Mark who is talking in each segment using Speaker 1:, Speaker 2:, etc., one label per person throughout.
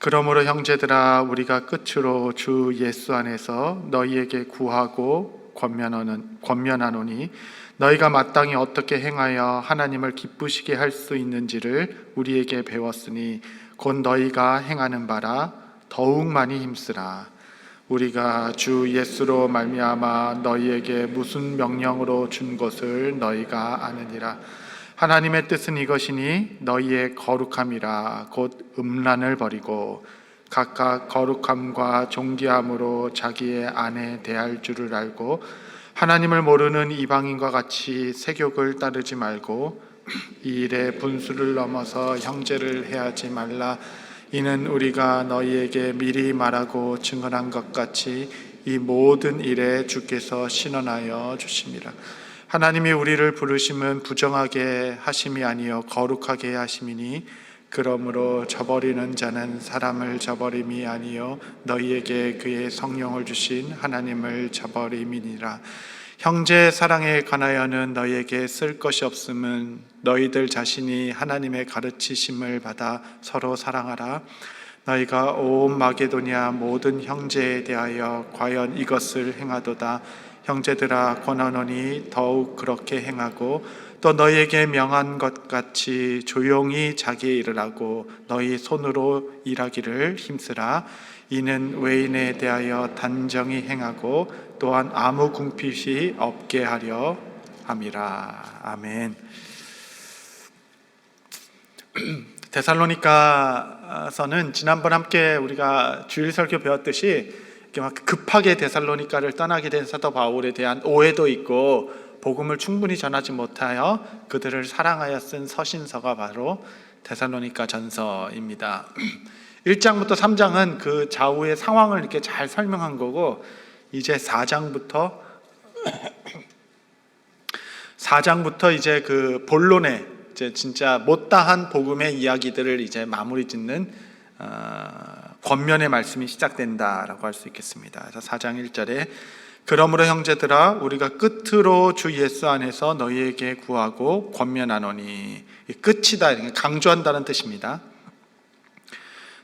Speaker 1: 그러므로 형제들아, 우리가 끝으로 주 예수 안에서 너희에게 구하고 권면하노니 너희가 마땅히 어떻게 행하여 하나님을 기쁘시게 할 수 있는지를 우리에게 배웠으니 곧 너희가 행하는 바라 더욱 많이 힘쓰라. 우리가 주 예수로 말미암아 너희에게 무슨 명령으로 준 것을 너희가 아느니라. 하나님의 뜻은 이것이니 너희의 거룩함이라. 곧 음란을 버리고 각각 거룩함과 존귀함으로 자기의 아내 대할 줄을 알고 하나님을 모르는 이방인과 같이 세욕을 따르지 말고 이 일에 분수를 넘어서 형제를 해하지 말라. 이는 우리가 너희에게 미리 말하고 증언한 것 같이 이 모든 일에 주께서 신원하여 주심이라. 하나님이 우리를 부르심은 부정하게 하심이 아니요 거룩하게 하심이니 그러므로 저버리는 자는 사람을 저버림이 아니요 너희에게 그의 성령을 주신 하나님을 저버림이니라. 형제 사랑에 관하여는 너희에게 쓸 것이 없음은 너희들 자신이 하나님의 가르치심을 받아 서로 사랑하라. 너희가 온 마게도냐 모든 형제에 대하여 과연 이것을 행하도다. 형제들아, 권하노니 더욱 그렇게 행하고 또 너희에게 명한 것 같이 조용히 자기의 일을 하고 너희 손으로 일하기를 힘쓰라. 이는 외인에 대하여 단정히 행하고 또한 아무 궁핍이 없게 하려 함이라. 아멘. 데살로니가서는 지난번 함께 우리가 주일 설교 배웠듯이 막 급하게 데살로니가를 떠나게 된 사도 바울에 대한 오해도 있고 복음을 충분히 전하지 못하여 그들을 사랑하여 쓴 서신서가 바로 데살로니가 전서입니다. 1장부터 3장은 그 좌우의 상황을 이렇게 잘 설명한 거고, 이제 4장부터 이제 그 본론의 이제 진짜 못다한 복음의 이야기들을 이제 마무리 짓는 권면의 말씀이 시작된다라고 할 수 있겠습니다. 그래서 4장 1절에 그러므로 형제들아, 우리가 끝으로 주 예수 안에서 너희에게 구하고 권면하노니, 끝이다, 강조한다는 뜻입니다.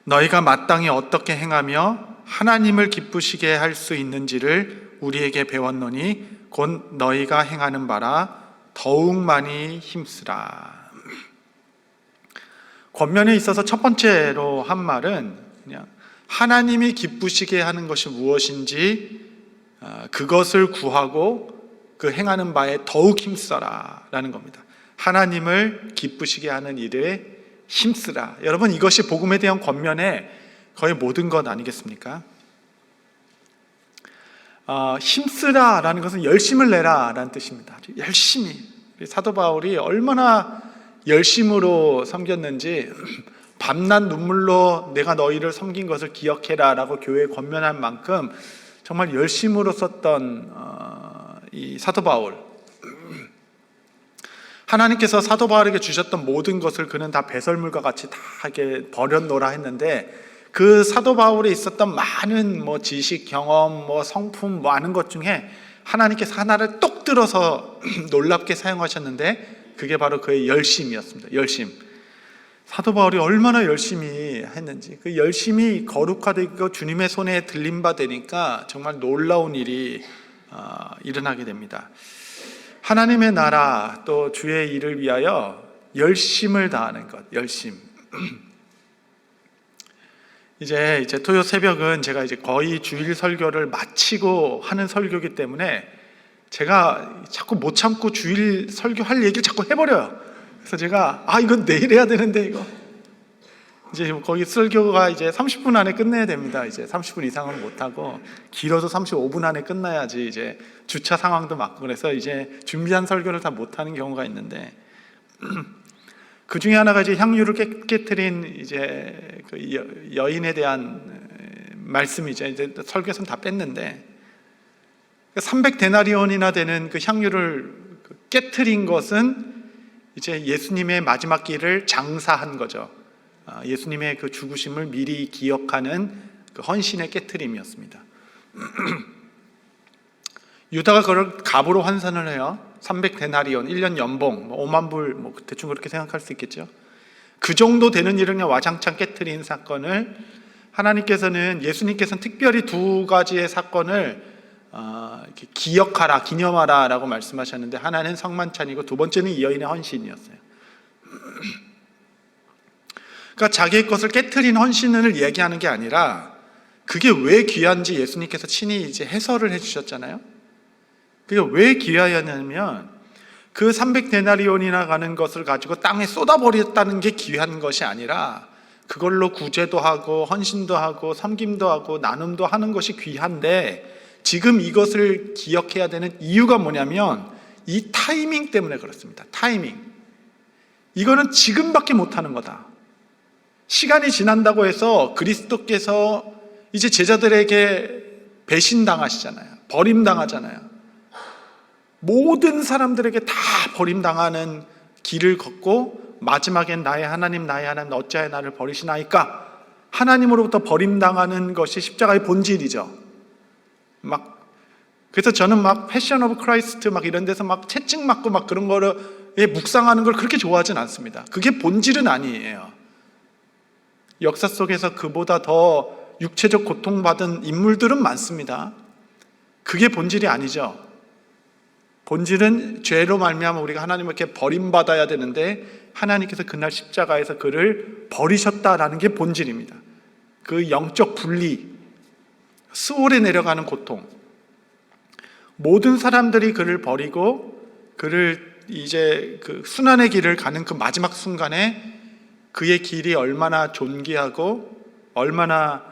Speaker 1: 너희가 마땅히 어떻게 행하며 하나님을 기쁘시게 할 수 있는지를 우리에게 배웠노니 곧 너희가 행하는 바라 더욱 많이 힘쓰라. 권면에 있어서 첫 번째로 한 말은 그냥 하나님이 기쁘시게 하는 것이 무엇인지 그것을 구하고 그 행하는 바에 더욱 힘써라 라는 겁니다. 하나님을 기쁘시게 하는 일에 힘쓰라. 여러분, 이것이 복음에 대한 권면의 거의 모든 것 아니겠습니까? 힘쓰라 라는 것은 열심을 내라 라는 뜻입니다. 열심히. 사도 바울이 얼마나 열심으로 섬겼는지 밤낮 눈물로 내가 너희를 섬긴 것을 기억해라 라고 교회에 권면한 만큼 정말 열심으로 썼던 이 사도 바울. 하나님께서 사도 바울에게 주셨던 모든 것을 그는 다 배설물과 같이 다 이렇게 버려놓으라 했는데, 그 사도 바울에 있었던 많은 지식, 경험, 성품, 많은 것 중에 하나님께서 하나를 똑 들어서 놀랍게 사용하셨는데 그게 바로 그의 열심이었습니다. 열심. 사도 바울이 얼마나 열심히 했는지, 그 열심이 거룩화되고 주님의 손에 들림바 되니까 정말 놀라운 일이 일어나게 됩니다. 하나님의 나라 또 주의 일을 위하여 열심을 다하는 것, 열심. 이제 토요 새벽은 제가 이제 거의 주일 설교를 마치고 하는 설교이기 때문에 제가 자꾸 못 참고 주일 설교할 얘기를 자꾸 해버려요. 그래서 제가 이건 내일 해야 되는데 이거 이제 거기 설교가 이제 30분 안에 끝내야 됩니다. 이제 30분 이상은 못 하고 길어도 35분 안에 끝나야지 이제 주차 상황도 맞고, 그래서 이제 준비한 설교를 다 못 하는 경우가 있는데 그 중에 하나가 이제 향유를 깨뜨린 이제 그 여인에 대한 말씀이죠. 이제 설교에서는 다 뺐는데 300데나리온이나 되는 그 향유를 깨뜨린 것은 이제 예수님의 마지막 길을 장사한 거죠. 예수님의 그 죽으심을 미리 기억하는 그 헌신의 깨트림이었습니다. 유다가 그걸 갑으로 환산을 해요. 300데나리온, 1년 연봉 5만 불, 대충 그렇게 생각할 수 있겠죠. 그 정도 되는 일을 그냥 와장창 깨트린 사건을 하나님께서는, 예수님께서는 특별히 두 가지의 사건을 이렇게 기억하라, 기념하라 라고 말씀하셨는데, 하나는 성만찬이고 두 번째는 이 여인의 헌신이었어요. 그러니까 자기의 것을 깨트린 헌신을 얘기하는 게 아니라, 그게 왜 귀한지 예수님께서 친히 이제 해설을 해주셨잖아요. 그게 왜 귀하였냐면, 그 300데나리온이나 가는 것을 가지고 땅에 쏟아버렸다는 게 귀한 것이 아니라, 그걸로 구제도 하고 헌신도 하고 섬김도 하고 나눔도 하는 것이 귀한데, 지금 이것을 기억해야 되는 이유가 뭐냐면 이 타이밍 때문에 그렇습니다. 타이밍. 이거는 지금밖에 못하는 거다. 시간이 지난다고 해서 그리스도께서 이제 제자들에게 배신당하시잖아요. 버림당하잖아요. 모든 사람들에게 다 버림당하는 길을 걷고 마지막엔 나의 하나님 어찌하여 나를 버리시나이까? 하나님으로부터 버림당하는 것이 십자가의 본질이죠. 그래서 저는 패션 오브 크라이스트 이런 데서 채찍 맞고 그런 거에 묵상하는 걸 그렇게 좋아하진 않습니다. 그게 본질은 아니에요. 역사 속에서 그보다 더 육체적 고통받은 인물들은 많습니다. 그게 본질이 아니죠. 본질은 죄로 말미암아 우리가 하나님께 버림받아야 되는데, 하나님께서 그날 십자가에서 그를 버리셨다라는 게 본질입니다. 그 영적 분리, 스올에 내려가는 고통. 모든 사람들이 그를 버리고 그를 이제 그 순환의 길을 가는 그 마지막 순간에 그의 길이 얼마나 존귀하고 얼마나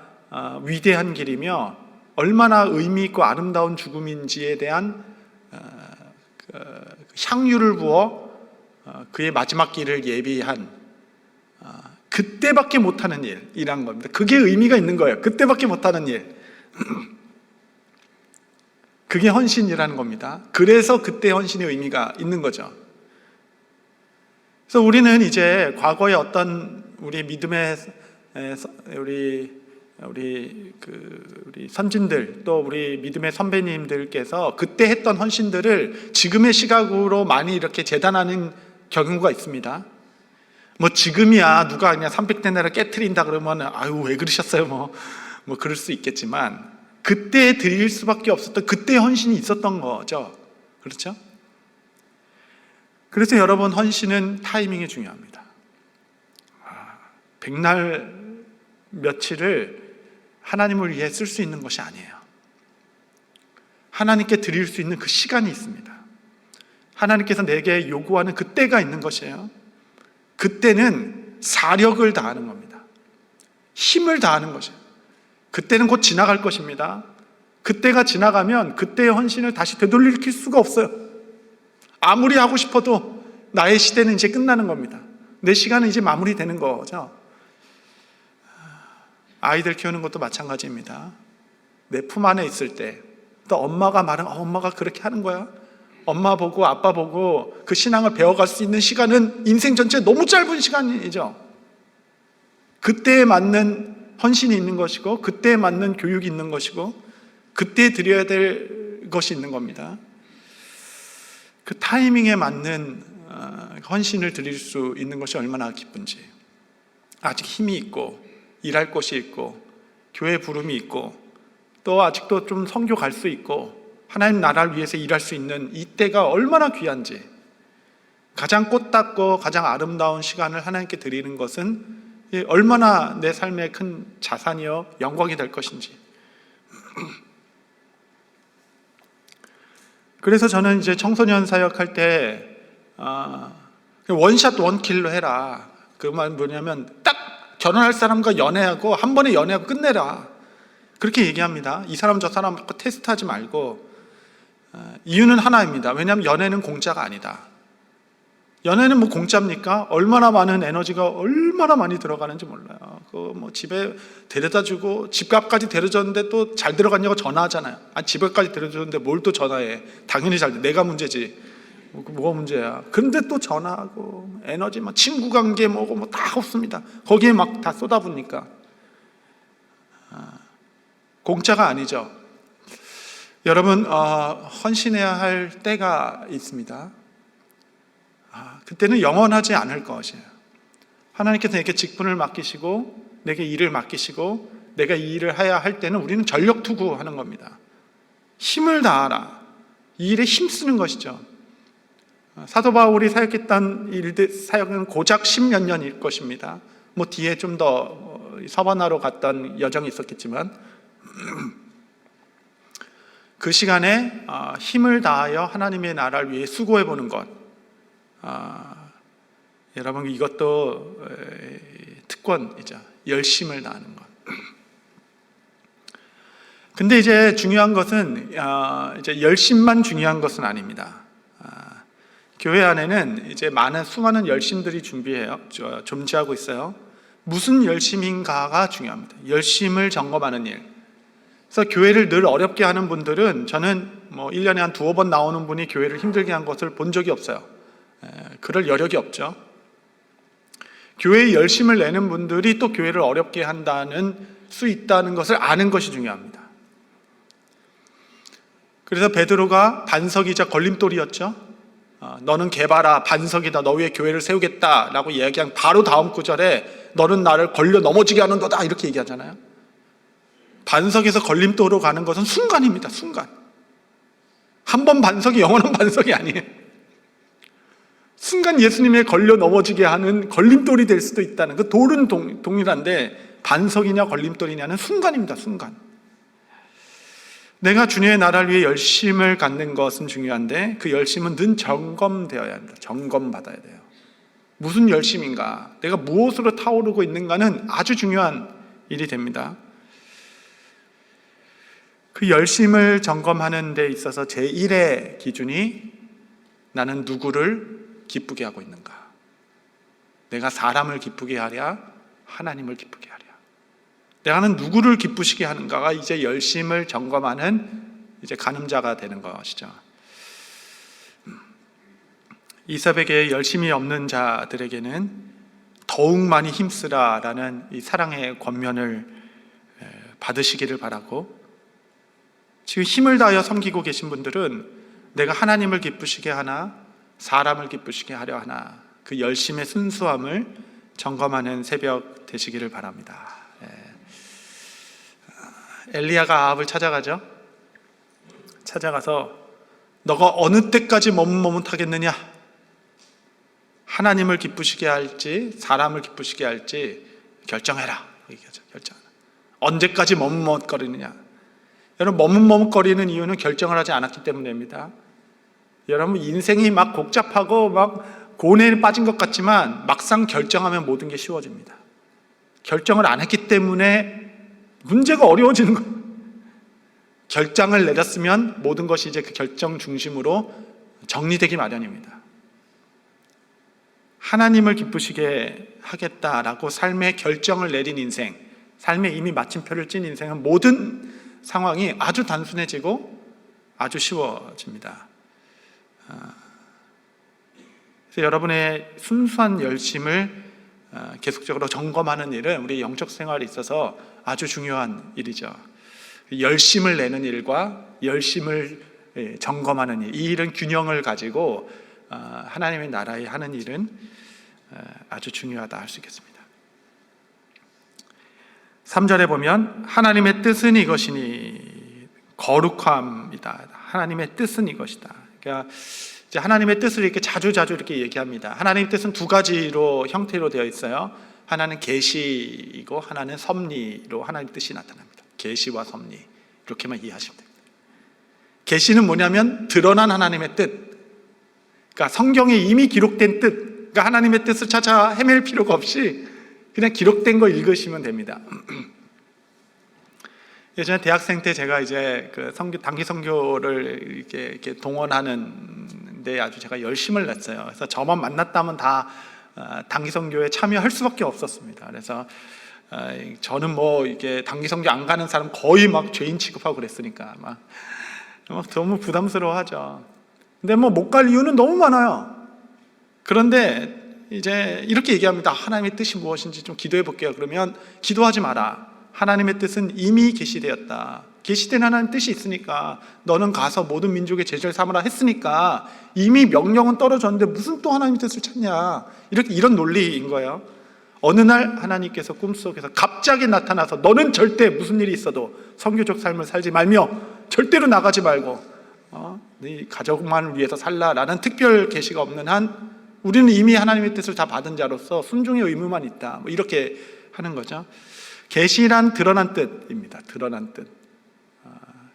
Speaker 1: 위대한 길이며 얼마나 의미 있고 아름다운 죽음인지에 대한 향유를 부어 그의 마지막 길을 예비한, 그때밖에 못하는 일이란 겁니다. 그게 의미가 있는 거예요. 그때밖에 못하는 일. 그게 헌신이라는 겁니다. 그래서 그때 헌신의 의미가 있는 거죠. 그래서 우리는 이제 과거의 어떤 우리 믿음의 우리 선진들, 또 우리 믿음의 선배님들께서 그때 했던 헌신들을 지금의 시각으로 많이 이렇게 재단하는 경우가 있습니다. 지금이야 누가 그냥 300데나리온을 깨트린다 그러면 아유 왜 그러셨어요 뭐 그럴 수 있겠지만, 그때 드릴 수밖에 없었던 그때의 헌신이 있었던 거죠. 그렇죠? 그래서 여러분, 헌신은 타이밍이 중요합니다. 백날 며칠을 하나님을 위해 쓸 수 있는 것이 아니에요. 하나님께 드릴 수 있는 그 시간이 있습니다. 하나님께서 내게 요구하는 그 때가 있는 것이에요. 그때는 사력을 다하는 겁니다. 힘을 다하는 것이에요. 그때는 곧 지나갈 것입니다. 그때가 지나가면 그때의 헌신을 다시 되돌릴 수가 없어요. 아무리 하고 싶어도 나의 시대는 이제 끝나는 겁니다. 내 시간은 이제 마무리되는 거죠. 아이들 키우는 것도 마찬가지입니다. 내 품 안에 있을 때, 또 엄마가 말하면 엄마가 그렇게 하는 거야. 엄마 보고 아빠 보고 그 신앙을 배워갈 수 있는 시간은 인생 전체 너무 짧은 시간이죠. 그때에 맞는 헌신이 있는 것이고, 그때에 맞는 교육이 있는 것이고, 그때에 드려야 될 것이 있는 겁니다. 그 타이밍에 맞는 헌신을 드릴 수 있는 것이 얼마나 기쁜지. 아직 힘이 있고 일할 곳이 있고 교회 부름이 있고 또 아직도 좀 선교 갈 수 있고 하나님 나라를 위해서 일할 수 있는 이때가 얼마나 귀한지, 가장 꽃답고 가장 아름다운 시간을 하나님께 드리는 것은 얼마나 내 삶의 큰 자산이요 영광이 될 것인지. 그래서 저는 이제 청소년 사역할 때 원샷 원킬로 해라. 그 말 뭐냐면 딱 결혼할 사람과 연애하고 한 번에 연애하고 끝내라. 그렇게 얘기합니다. 이 사람 저 사람 테스트하지 말고. 이유는 하나입니다. 왜냐하면 연애는 공짜가 아니다. 연애는 뭐 공짜입니까? 얼마나 많은 에너지가 얼마나 많이 들어가는지 몰라요. 그 집에 데려다주고 집값까지 데려줬는데 또 잘 들어갔냐고 전화하잖아요. 집에까지 데려줬는데 뭘 또 전화해? 당연히 잘 돼. 내가 문제지. 뭐가 문제야? 그런데 또 전화하고 에너지 친구 관계 뭐고 다 없습니다. 거기에 막 다 쏟아부니까 공짜가 아니죠. 여러분, 헌신해야 할 때가 있습니다. 그때는 영원하지 않을 것이에요. 하나님께서 내게 직분을 맡기시고 내게 일을 맡기시고 내가 이 일을 해야 할 때는 우리는 전력 투구하는 겁니다. 힘을 다하라. 이 일에 힘쓰는 것이죠. 사도 바울이 사역했던 일들, 사역은 고작 10몇 년일 것입니다. 뭐 뒤에 좀 더 서바나로 갔던 여정이 있었겠지만 그 시간에 힘을 다하여 하나님의 나라를 위해 수고해 보는 것, 여러분 이것도 특권이죠. 열심을 다하는 것. 근데 이제 중요한 것은 이제 열심만 중요한 것은 아닙니다. 교회 안에는 이제 수많은 열심들이 존재하고 있어요. 무슨 열심인가가 중요합니다. 열심을 점검하는 일. 그래서 교회를 늘 어렵게 하는 분들은 저는 뭐 1년에 한 2-5번 나오는 분이 교회를 힘들게 한 것을 본 적이 없어요. 그럴 여력이 없죠. 교회에 열심을 내는 분들이 또 교회를 어렵게 한다는 수 있다는 것을 아는 것이 중요합니다. 그래서 베드로가 반석이자 걸림돌이었죠. 너는 개봐라, 반석이다, 너 위에 교회를 세우겠다라고 이야기한 바로 다음 구절에 너는 나를 걸려 넘어지게 하는 너다 이렇게 얘기하잖아요. 반석에서 걸림돌로 가는 것은 순간입니다. 순간. 한 번 반석이 영원한 반석이 아니에요. 순간 예수님의 걸려 넘어지게 하는 걸림돌이 될 수도 있다는, 그 돌은 동일한데 반석이냐 걸림돌이냐는 순간입니다. 순간. 내가 주님의 나라를 위해 열심을 갖는 것은 중요한데 그 열심은 늘 점검되어야 합니다. 점검받아야 돼요. 무슨 열심인가, 내가 무엇으로 타오르고 있는가는 아주 중요한 일이 됩니다. 그 열심을 점검하는 데 있어서 제1의 기준이 나는 누구를 기쁘게 하고 있는가. 내가 사람을 기쁘게 하랴, 하나님을 기쁘게 하랴. 내가는 누구를 기쁘시게 하는가가 이제 열심을 점검하는 이제 가늠자가 되는 것이죠. 이사백에 열심이 없는 자들에게는 더욱 많이 힘쓰라라는 이 사랑의 권면을 받으시기를 바라고, 지금 힘을 다하여 섬기고 계신 분들은 내가 하나님을 기쁘시게 하나 사람을 기쁘시게 하려 하나, 그 열심의 순수함을 점검하는 새벽 되시기를 바랍니다. 엘리야가 아합을 찾아가죠. 찾아가서 너가 어느 때까지 머뭇머뭇하겠느냐, 하나님을 기쁘시게 할지 사람을 기쁘시게 할지 결정해라. 결정. 언제까지 머뭇머뭇거리느냐. 여러분, 머뭇머뭇거리는 이유는 결정을 하지 않았기 때문입니다. 여러분, 인생이 막 복잡하고 막 고뇌에 빠진 것 같지만 막상 결정하면 모든 게 쉬워집니다. 결정을 안 했기 때문에 문제가 어려워지는 거예요. 결정을 내렸으면 모든 것이 이제 그 결정 중심으로 정리되기 마련입니다. 하나님을 기쁘시게 하겠다라고 삶의 결정을 내린 인생, 삶에 이미 마침표를 찐 인생은 모든 상황이 아주 단순해지고 아주 쉬워집니다. 그래서 여러분의 순수한 열심을 계속적으로 점검하는 일은 우리 영적 생활에 있어서 아주 중요한 일이죠. 열심을 내는 일과 열심을 점검하는 일, 이 일은 균형을 가지고 하나님의 나라에 하는 일은 아주 중요하다 할 수 있겠습니다. 3절에 보면 하나님의 뜻은 이것이니 거룩함이다. 하나님의 뜻은 이것이다. 그러니까 이제 하나님의 뜻을 이렇게 자주 이렇게 얘기합니다. 하나님의 뜻은 두 가지로 형태로 되어 있어요. 하나는 계시이고 하나는 섭리로 하나님의 뜻이 나타납니다. 계시와 섭리, 이렇게만 이해하시면 됩니다. 계시는 뭐냐면 드러난 하나님의 뜻, 그러니까 성경에 이미 기록된 뜻, 그러니까 하나님의 뜻을 찾아 헤맬 필요가 없이 그냥 기록된 거 읽으시면 됩니다. 예전에 대학생 때 제가 이제 그 단기 선교를 이렇게 동원하는데 아주 제가 열심을 냈어요. 그래서 저만 만났다면 다 단기 선교에 참여할 수밖에 없었습니다. 그래서 저는 뭐 이게 단기 선교 안 가는 사람 거의 막 죄인 취급하고 그랬으니까 막 너무 부담스러워하죠. 근데 뭐 못 갈 이유는 너무 많아요. 그런데 이제 이렇게 얘기합니다. 하나님의 뜻이 무엇인지 좀 기도해 볼게요. 그러면 기도하지 마라. 하나님의 뜻은 이미 계시되었다. 계시된 하나님의 뜻이 있으니까 너는 가서 모든 민족의 제자를 삼으라 했으니까 이미 명령은 떨어졌는데 무슨 또 하나님의 뜻을 찾냐. 이런 논리인 거예요. 어느 날 하나님께서 꿈속에서 갑자기 나타나서 너는 절대 무슨 일이 있어도 선교적 삶을 살지 말며 절대로 나가지 말고 네 가족만을 위해서 살라라는 특별 계시가 없는 한 우리는 이미 하나님의 뜻을 다 받은 자로서 순종의 의무만 있다, 뭐 이렇게 하는 거죠. 계시란 드러난 뜻입니다. 드러난 뜻.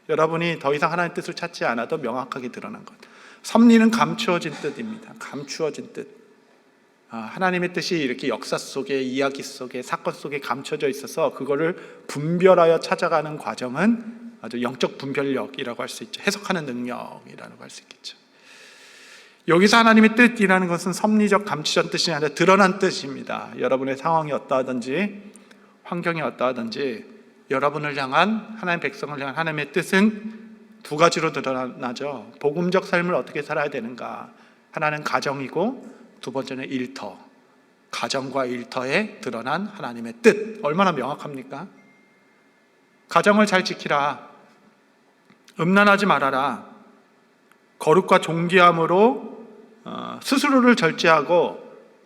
Speaker 1: 여러분이 더 이상 하나님의 뜻을 찾지 않아도 명확하게 드러난 것. 섭리는 감추어진 뜻입니다. 감추어진 뜻. 하나님의 뜻이 이렇게 역사 속에, 이야기 속에, 사건 속에 감춰져 있어서 그거를 분별하여 찾아가는 과정은 아주 영적 분별력이라고 할 수 있죠. 해석하는 능력이라고 할 수 있겠죠. 여기서 하나님의 뜻이라는 것은 섭리적 감추어진 뜻이 아니라 드러난 뜻입니다. 여러분의 상황이 어떠하든지 환경이 어떠하든지 여러분을 향한, 하나님의 백성을 향한 하나님의 뜻은 두 가지로 드러나죠. 복음적 삶을 어떻게 살아야 되는가. 하나는 가정이고 두 번째는 일터. 가정과 일터에 드러난 하나님의 뜻. 얼마나 명확합니까? 가정을 잘 지키라. 음란하지 말아라. 거룩과 존귀함으로 스스로를 절제하고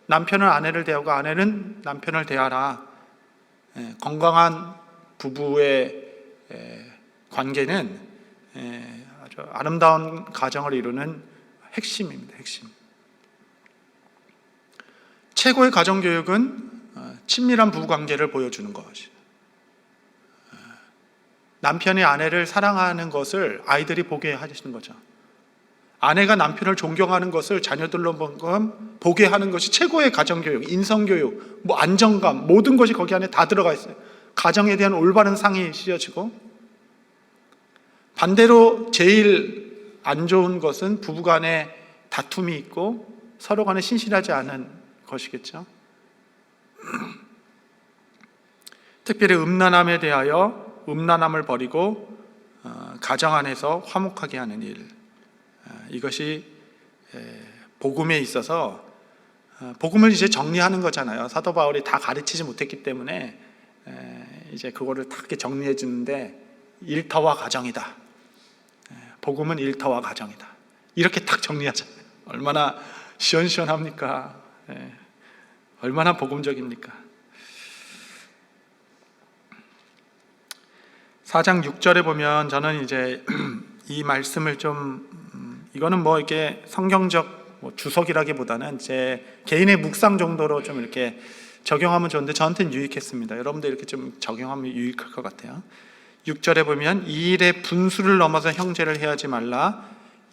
Speaker 1: 남편은 아내를 대하고 아내는 남편을 대하라. 건강한 부부의 관계는 아주 아름다운 가정을 이루는 핵심입니다. 핵심. 최고의 가정교육은 친밀한 부부관계를 보여주는 것이죠. 남편이 아내를 사랑하는 것을 아이들이 보게 하시는 거죠. 아내가 남편을 존경하는 것을 자녀들로 보게 하는 것이 최고의 가정교육, 인성교육, 뭐 안정감, 모든 것이 거기 안에 다 들어가 있어요. 가정에 대한 올바른 상이 씌워지고, 반대로 제일 안 좋은 것은 부부간에 다툼이 있고 서로 간에 신실하지 않은 것이겠죠. 특별히 음란함에 대하여 음란함을 버리고 가정 안에서 화목하게 하는 일, 이것이 복음에 있어서 복음을 이제 정리하는 거잖아요. 사도 바울이 다 가르치지 못했기 때문에 이제 그거를 딱 이렇게 정리해 주는데, 일터와 가정이다. 복음은 일터와 가정이다. 이렇게 딱 정리하잖아요. 얼마나 시원시원합니까? 얼마나 복음적입니까? 4장 6절에 보면 저는 이제 이 말씀을 좀 이거는 뭐 이렇게 성경적 주석이라기보다는 제 개인의 묵상 정도로 좀 이렇게 적용하면 좋은데 저한테는 유익했습니다. 여러분도 이렇게 좀 적용하면 유익할 것 같아요. 6절에 보면 이 일에 분수를 넘어서 형제를 해하지 말라.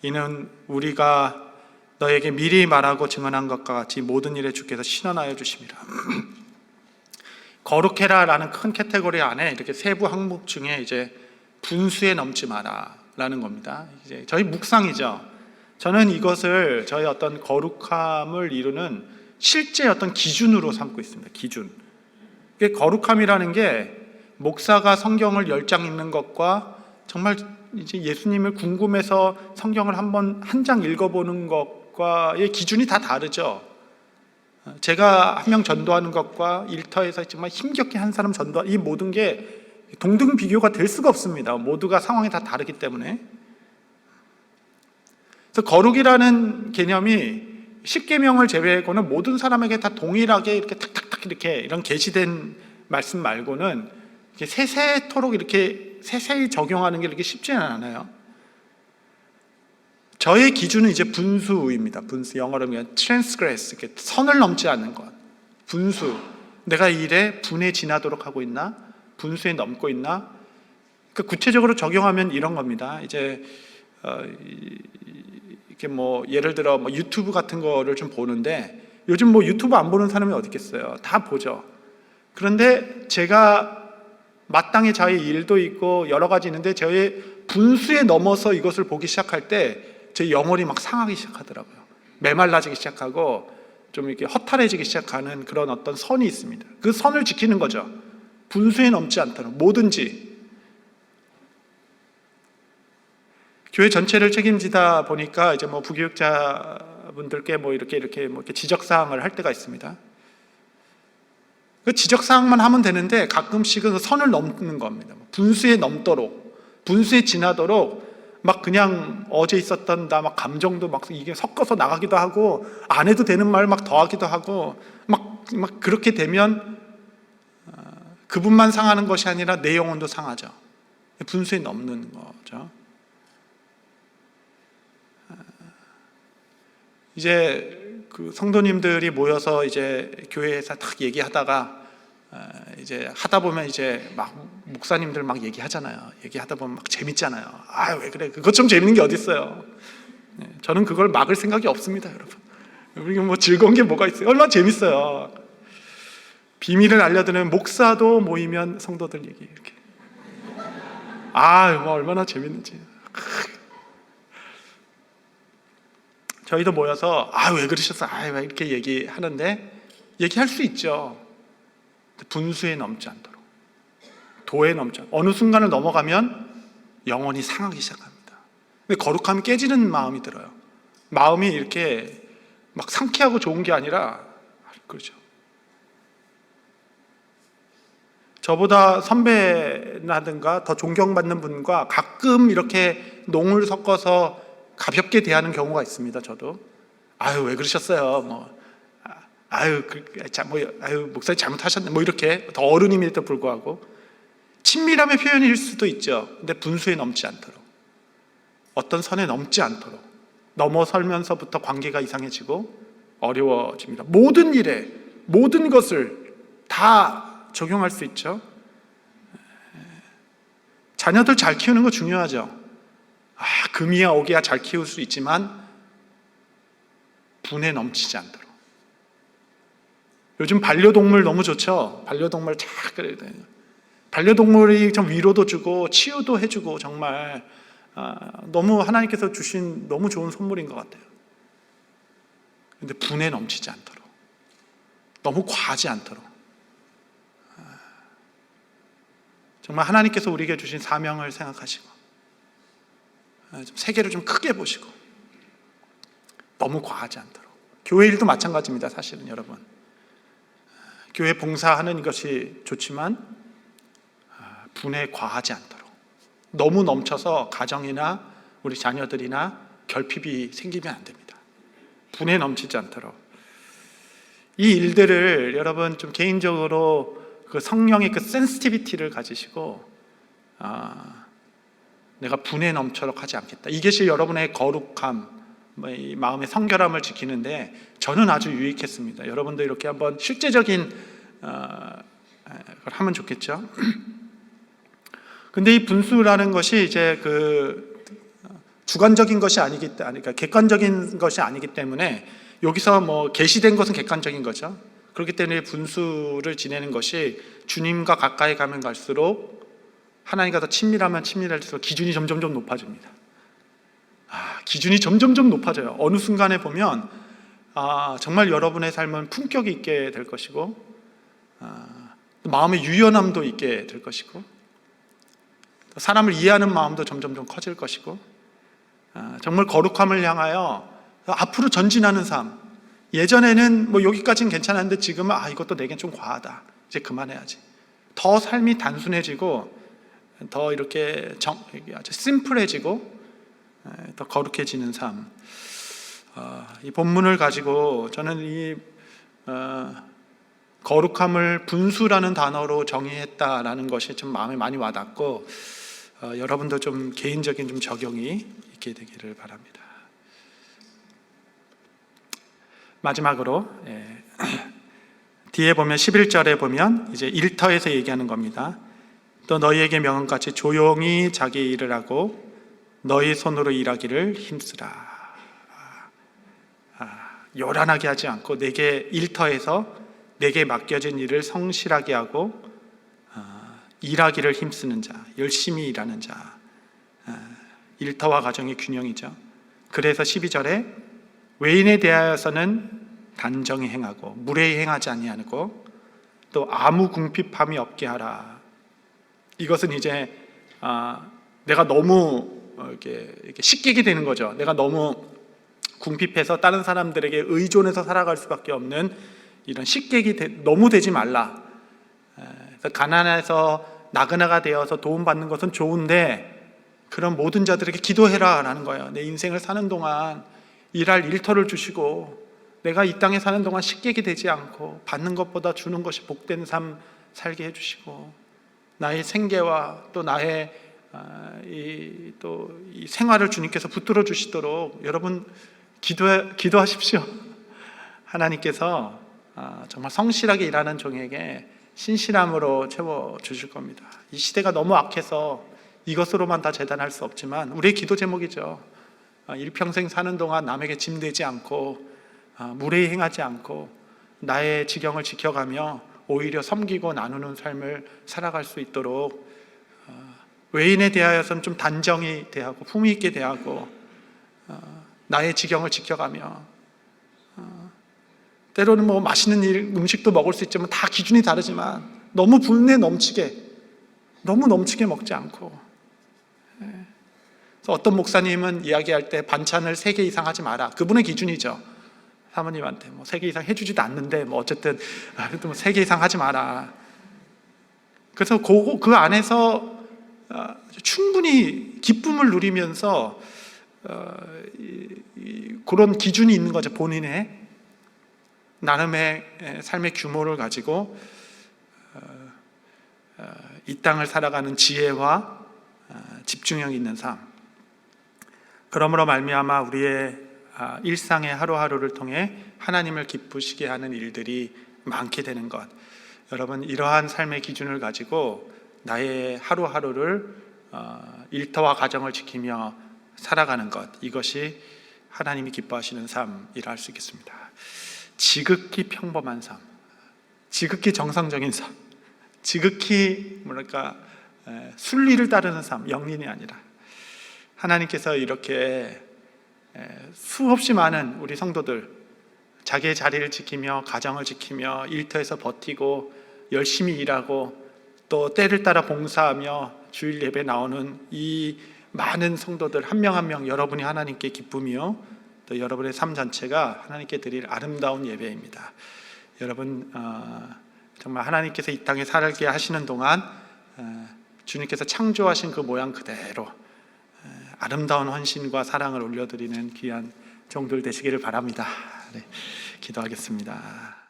Speaker 1: 이는 우리가 너에게 미리 말하고 증언한 것과 같이 모든 일에 주께서 신원하여 주심이라. 거룩해라라는 큰 카테고리 안에 이렇게 세부 항목 중에 이제 분수에 넘지 마라라는 겁니다. 이제 저희 묵상이죠. 저는 이것을 저희 어떤 거룩함을 이루는 실제 어떤 기준으로 삼고 있습니다. 기준. 거룩함이라는 게 목사가 성경을 10장 읽는 것과 정말 이제 예수님을 궁금해서 성경을 한 장 읽어보는 것과의 기준이 다 다르죠. 제가 한 명 전도하는 것과 일터에서 정말 힘겹게 한 사람 전도하는 이 모든 게 동등 비교가 될 수가 없습니다. 모두가 상황이 다 다르기 때문에. 그래서 거룩이라는 개념이 십계명을 제외하고는 모든 사람에게 다 동일하게 이렇게 탁탁탁 이렇게 이런 계시된 말씀 말고는 이렇게 세세토록 이렇게 세세히 적용하는 게 이렇게 쉽지는 않아요. 저의 기준은 이제 분수입니다. 분수, 영어로 하면 transgress, 이렇게 선을 넘지 않는 것. 분수, 내가 이 일에 분에 지나도록 하고 있나? 분수에 넘고 있나? 그러니까 구체적으로 적용하면 이런 겁니다. 이제 이렇게 뭐 예를 들어 뭐 유튜브 같은 거를 좀 보는데, 요즘 뭐 유튜브 안 보는 사람이 어디 있겠어요? 다 보죠. 그런데 제가 마땅히 저의 일도 있고 여러 가지 있는데 저의 분수에 넘어서 이것을 보기 시작할 때 제 영혼이 막 상하기 시작하더라고요. 메말라지기 시작하고 좀 이렇게 허탈해지기 시작하는 그런 어떤 선이 있습니다. 그 선을 지키는 거죠. 분수에 넘지 않도록 뭐든지. 교회 전체를 책임지다 보니까 이제 뭐 부교육자분들께 뭐 이렇게 지적 사항을 할 때가 있습니다. 그 지적 사항만 하면 되는데 가끔씩은 그 선을 넘는 겁니다. 분수에 넘도록, 분수에 지나도록 막 그냥 어제 있었던 막 감정도 막 이게 섞어서 나가기도 하고 안 해도 되는 말 막 더하기도 하고 막
Speaker 2: 막 그렇게 되면 그분만 상하는 것이 아니라 내 영혼도 상하죠. 분수에 넘는 거죠. 이제 그 성도님들이 모여서 이제 교회에서 딱 얘기하다가 이제 하다 보면 이제 막 목사님들 막 얘기하잖아요. 얘기하다 보면 막 재밌잖아요. 아, 왜 그래? 그것 좀 재밌는 게 어디 있어요? 저는 그걸 막을 생각이 없습니다, 여러분. 우리 뭐 즐거운 게 뭐가 있어요? 얼마나 재밌어요. 비밀을 알려드리는 목사도 모이면 성도들 얘기 이렇게. 뭐 얼마나 재밌는지. 저희도 모여서 왜 그러셨어? 왜 이렇게 얘기하는데 얘기할 수 있죠. 분수에 넘지 않도록, 도에 넘지 않도록. 어느 순간을 넘어가면 영혼이 상하기 시작합니다. 근데 거룩함이 깨지는 마음이 들어요. 마음이 이렇게 막 상쾌하고 좋은 게 아니라 그렇죠. 저보다 선배라든가 더 존경받는 분과 가끔 이렇게 농을 섞어서 가볍게 대하는 경우가 있습니다. 저도 왜 그러셨어요? 목사님 잘못하셨네. 이렇게 더 어른임에도 불구하고 친밀함의 표현일 수도 있죠. 근데 분수에 넘지 않도록, 어떤 선에 넘지 않도록, 넘어설면서부터 관계가 이상해지고 어려워집니다. 모든 일에 모든 것을 다 적용할 수 있죠. 자녀들 잘 키우는 거 중요하죠. 금이야 오기야 잘 키울 수 있지만 분에 넘치지 않도록. 요즘 반려동물 너무 좋죠. 반려동물 잘 그래야 돼요. 반려동물이 좀 위로도 주고 치유도 해주고 정말 너무 하나님께서 주신 너무 좋은 선물인 것 같아요. 근데 분에 넘치지 않도록, 너무 과하지 않도록, 정말 하나님께서 우리에게 주신 사명을 생각하시고 세계를 좀 크게 보시고 너무 과하지 않도록. 교회 일도 마찬가지입니다. 사실은 여러분, 교회 봉사하는 것이 좋지만 분에 과하지 않도록, 너무 넘쳐서 가정이나 우리 자녀들이나 결핍이 생기면 안 됩니다. 분에 넘치지 않도록. 이 일들을 여러분 좀 개인적으로 그 성령의 그 센시티비티를 가지시고 내가 분에 넘쳐록 하지 않겠다. 이것이 여러분의 거룩함, 이 마음의 성결함을 지키는데 저는 아주 유익했습니다. 여러분도 이렇게 한번 실제적인 걸 하면 좋겠죠. 근데 이 분수라는 것이 이제 그 주관적인 것이 그러니까 객관적인 것이 아니기 때문에 여기서 뭐 계시된 것은 객관적인 거죠. 그렇기 때문에 분수를 지내는 것이 주님과 가까이 가면 갈수록, 하나님과 더 친밀하면 친밀할수록 기준이 점점점 높아집니다. 기준이 점점점 높아져요. 어느 순간에 보면 정말 여러분의 삶은 품격이 있게 될 것이고 마음의 유연함도 있게 될 것이고 사람을 이해하는 마음도 점점점 커질 것이고 정말 거룩함을 향하여 앞으로 전진하는 삶. 예전에는 뭐 여기까지는 괜찮았는데 지금은 이것도 내겐 좀 과하다. 이제 그만해야지. 더 삶이 단순해지고 더 이렇게 아주 심플해지고 더 거룩해지는 삶. 이 본문을 가지고 저는 이 거룩함을 분수라는 단어로 정의했다라는 것이 좀 마음에 많이 와닿고 여러분도 좀 개인적인 좀 적용이 있게 되기를 바랍니다. 마지막으로 뒤에 보면 11절에 보면 이제 일터에서 얘기하는 겁니다. 또 너희에게 명함같이 조용히 자기 일을 하고 너희 손으로 일하기를 힘쓰라. 요란하게 하지 않고 내게 일터에서 내게 맡겨진 일을 성실하게 하고 일하기를 힘쓰는 자, 열심히 일하는 자. 일터와 가정의 균형이죠. 그래서 12절에 외인에 대하여서는 단정히 행하고 무례히 행하지 아니하고 또 아무 궁핍함이 없게 하라. 이것은 이제 내가 너무 이렇게 씻기게 되는 거죠. 내가 너무 궁핍해서 다른 사람들에게 의존해서 살아갈 수밖에 없는 이런 식객이 너무 되지 말라. 그래서 가난해서 나그네가 되어서 도움받는 것은 좋은데 그런 모든 자들에게 기도해라 라는 거예요. 내 인생을 사는 동안 일할 일터를 주시고 내가 이 땅에 사는 동안 식객이 되지 않고 받는 것보다 주는 것이 복된 삶 살게 해주시고, 나의 생계와 또 나의 이 생활을 주님께서 붙들어 주시도록 여러분 기도하십시오. 하나님께서 정말 성실하게 일하는 종에게 신실함으로 채워 주실 겁니다. 이 시대가 너무 악해서 이것으로만 다 재단할 수 없지만 우리의 기도 제목이죠. 일평생 사는 동안 남에게 짐되지 않고 무례히 행하지 않고 나의 지경을 지켜가며 오히려 섬기고 나누는 삶을 살아갈 수 있도록 외인에 대하여서는 좀 단정히 대하고 품위 있게 대하고 나의 지경을 지켜가며 때로는 뭐 맛있는 음식도 먹을 수 있지만 다 기준이 다르지만 너무 분내 넘치게 너무 넘치게 먹지 않고, 그래서 어떤 목사님은 이야기할 때 반찬을 3개 이상 하지 마라. 그분의 기준이죠. 사모님한테 뭐 3개 이상 해주지도 않는데 뭐 어쨌든 그래도 뭐 3개 이상 하지 마라. 그래서 그 안에서 충분히 기쁨을 누리면서 그런 기준이 있는 거죠. 본인의 나름의 삶의 규모를 가지고 이 땅을 살아가는 지혜와 집중력 있는 삶. 그러므로 말미암아 우리의 일상의 하루하루를 통해 하나님을 기쁘시게 하는 일들이 많게 되는 것. 여러분, 이러한 삶의 기준을 가지고 나의 하루하루를 일터와 가정을 지키며 살아가는 것, 이것이 하나님이 기뻐하시는 삶이라 할 수 있겠습니다. 지극히 평범한 삶, 지극히 정상적인 삶, 지극히 순리를 따르는 삶, 영린이 아니라 하나님께서 이렇게 수없이 많은 우리 성도들 자기의 자리를 지키며 가정을 지키며 일터에서 버티고 열심히 일하고 또 때를 따라 봉사하며 주일 예배 나오는 이 많은 성도들 한 명 한 명 여러분이 하나님께 기쁨이요 또 여러분의 삶 전체가 하나님께 드릴 아름다운 예배입니다. 여러분 정말 하나님께서 이 땅에 살게 하시는 동안 주님께서 창조하신 그 모양 그대로 아름다운 헌신과 사랑을 올려드리는 귀한 종들 되시기를 바랍니다. 네, 기도하겠습니다.